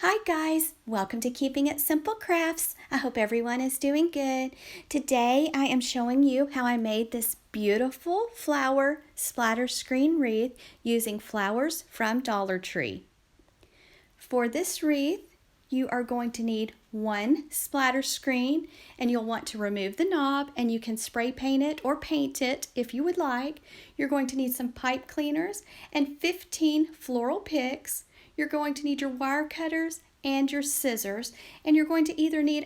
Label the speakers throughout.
Speaker 1: Hi guys, welcome to Keeping It Simple Crafts. I hope everyone is doing good. Today I am showing you how I made this beautiful flower splatter screen wreath using flowers from Dollar Tree. For this wreath, you are going to need one splatter screen, and you'll want to remove the knob, and you can spray paint it or paint it if you would like. You're going to need some pipe cleaners and 15 floral picks. You're going to need your wire cutters and your scissors, and you're going to either need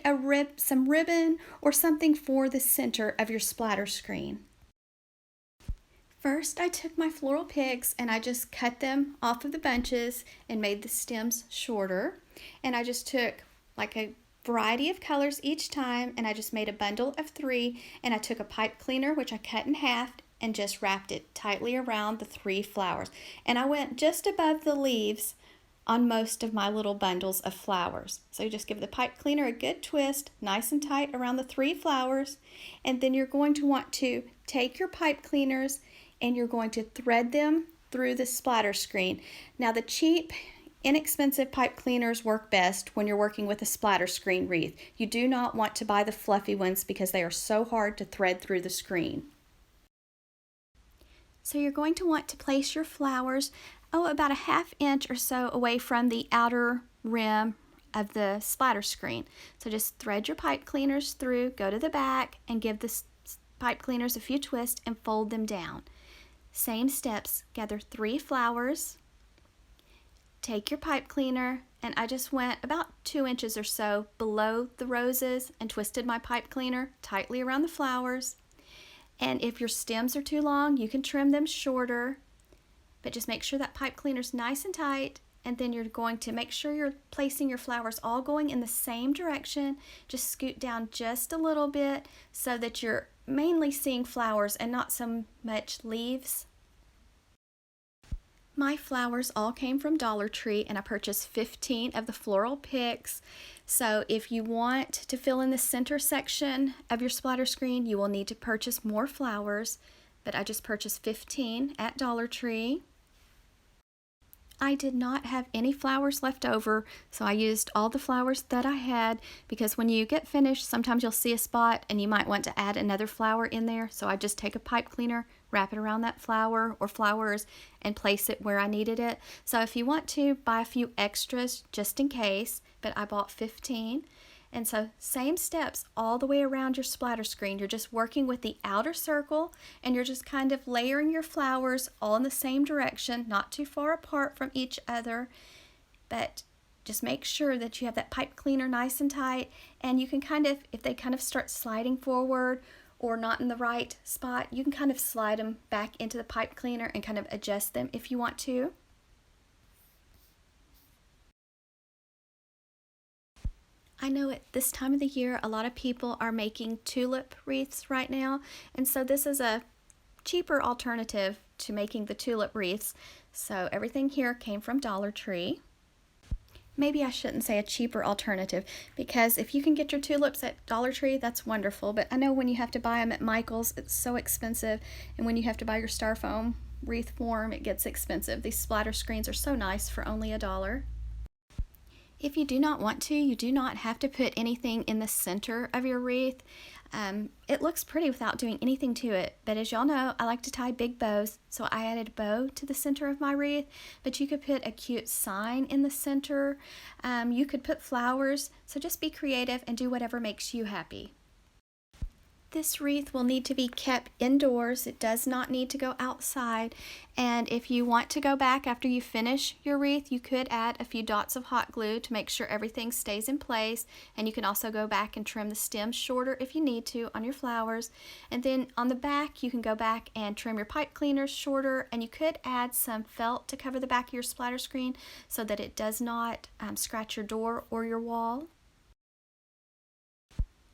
Speaker 1: some ribbon or something for the center of your splatter screen. First, I took my floral picks and I just cut them off of the bunches and made the stems shorter. And I just took like a variety of colors each time, and I just made a bundle of 3, and I took a pipe cleaner, which I cut in half, and just wrapped it tightly around the 3 flowers. And I went just above the leaves on most of my little bundles of flowers. So you just give the pipe cleaner a good twist, nice and tight around the 3 flowers, and then you're going to want to take your pipe cleaners and you're going to thread them through the splatter screen. Now the cheap, inexpensive pipe cleaners work best when you're working with a splatter screen wreath. You do not want to buy the fluffy ones because they are so hard to thread through the screen. So you're going to want to place your flowers about a ½ inch or so away from the outer rim of the splatter screen. So just thread your pipe cleaners through, go to the back, and give the pipe cleaners a few twists and fold them down. Same steps, gather 3 flowers, take your pipe cleaner, and I just went about 2 inches or so below the roses and twisted my pipe cleaner tightly around the flowers. And if your stems are too long, you can trim them shorter, but just make sure that pipe cleaner's nice and tight, and then you're going to make sure you're placing your flowers all going in the same direction. Just scoot down just a little bit so that you're mainly seeing flowers and not so much leaves. My flowers all came from Dollar Tree, and I purchased 15 of the floral picks. So if you want to fill in the center section of your splatter screen, you will need to purchase more flowers, but I just purchased 15 at Dollar Tree. I did not have any flowers left over, so I used all the flowers that I had, because when you get finished, sometimes you'll see a spot and you might want to add another flower in there. So I just take a pipe cleaner, wrap it around that flower or flowers, and place it where I needed it. So if you want to, buy a few extras just in case, but I bought 15. And so same steps all the way around your splatter screen. You're just working with the outer circle, and you're just kind of layering your flowers all in the same direction, not too far apart from each other, but just make sure that you have that pipe cleaner nice and tight. And you can kind of, if they kind of start sliding forward or not in the right spot, you can kind of slide them back into the pipe cleaner and kind of adjust them if you want to. I know at this time of the year, a lot of people are making tulip wreaths right now, and so this is a cheaper alternative to making the tulip wreaths. So everything here came from Dollar Tree. Maybe I shouldn't say a cheaper alternative, because if you can get your tulips at Dollar Tree, that's wonderful. But I know when you have to buy them at Michael's, it's so expensive, and when you have to buy your styrofoam wreath form, it gets expensive. These splatter screens are so nice for only $1. If you do not want to, you do not have to put anything in the center of your wreath. It looks pretty without doing anything to it, but as y'all know, I like to tie big bows, so I added a bow to the center of my wreath. But you could put a cute sign in the center. You could put flowers, so just be creative and do whatever makes you happy. This wreath will need to be kept indoors. It does not need to go outside. And if you want to go back after you finish your wreath, you could add a few dots of hot glue to make sure everything stays in place. And you can also go back and trim the stems shorter if you need to on your flowers. And then on the back, you can go back and trim your pipe cleaners shorter. And you could add some felt to cover the back of your splatter screen so that it does not scratch your door or your wall.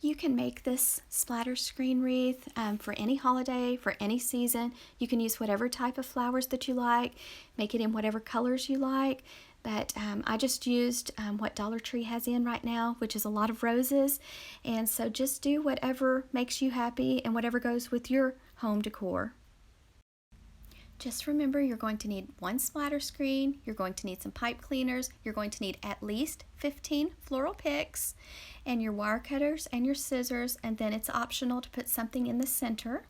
Speaker 1: You can make this splatter screen wreath for any holiday, for any season. You can use whatever type of flowers that you like, make it in whatever colors you like. But I just used what Dollar Tree has in right now, which is a lot of roses. And so just do whatever makes you happy and whatever goes with your home decor. Just remember, you're going to need one splatter screen, you're going to need some pipe cleaners, you're going to need at least 15 floral picks, and your wire cutters and your scissors, and then it's optional to put something in the center.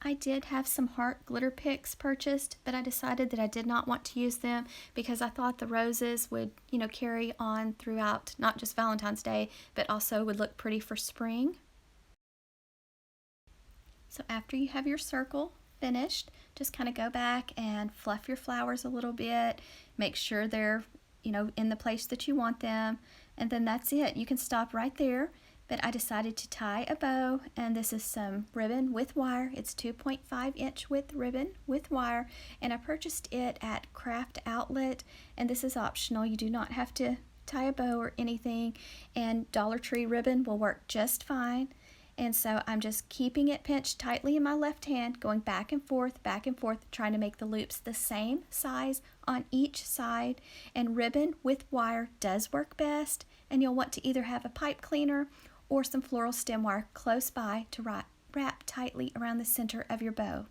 Speaker 1: I did have some heart glitter picks purchased, but I decided that I did not want to use them because I thought the roses would, carry on throughout not just Valentine's Day, but also would look pretty for spring. So after you have your circle finished, just kind of go back and fluff your flowers a little bit. Make sure they're, in the place that you want them. And then that's it. You can stop right there. But I decided to tie a bow, and this is some ribbon with wire. It's 2.5-inch width ribbon with wire, and I purchased it at Craft Outlet, and this is optional. You do not have to tie a bow or anything, and Dollar Tree ribbon will work just fine. And so I'm just keeping it pinched tightly in my left hand, going back and forth, trying to make the loops the same size on each side. And ribbon with wire does work best, and you'll want to either have a pipe cleaner or some floral stem wire close by to wrap tightly around the center of your bow.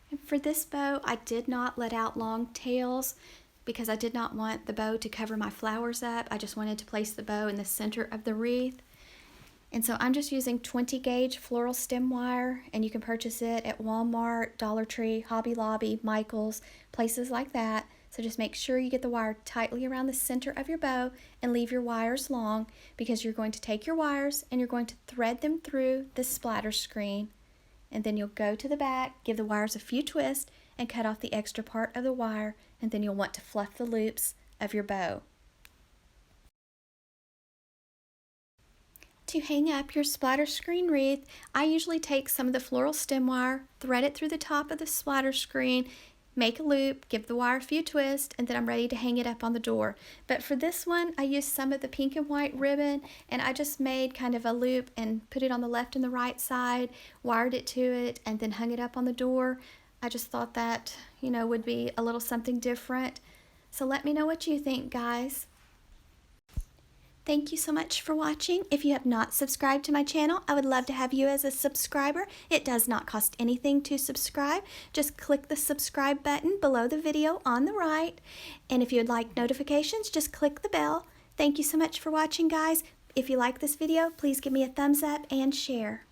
Speaker 1: And for this bow, I did not let out long tails because I did not want the bow to cover my flowers up. I just wanted to place the bow in the center of the wreath. And so I'm just using 20 gauge floral stem wire, and you can purchase it at Walmart, Dollar Tree, Hobby Lobby, Michael's, places like that. So just make sure you get the wire tightly around the center of your bow and leave your wires long, because you're going to take your wires and you're going to thread them through the splatter screen. And then you'll go to the back, give the wires a few twists, and cut off the extra part of the wire, and then you'll want to fluff the loops of your bow. To hang up your splatter screen wreath, I usually take some of the floral stem wire, thread it through the top of the splatter screen, make a loop, give the wire a few twists, and then I'm ready to hang it up on the door. But for this one, I used some of the pink and white ribbon, and I just made kind of a loop and put it on the left and the right side, wired it to it, and then hung it up on the door. I just thought that, would be a little something different. So let me know what you think, guys. Thank you so much for watching. If you have not subscribed to my channel, I would love to have you as a subscriber. It does not cost anything to subscribe. Just click the subscribe button below the video on the right. And if you would like notifications, just click the bell. Thank you so much for watching, guys. If you like this video, please give me a thumbs up and share.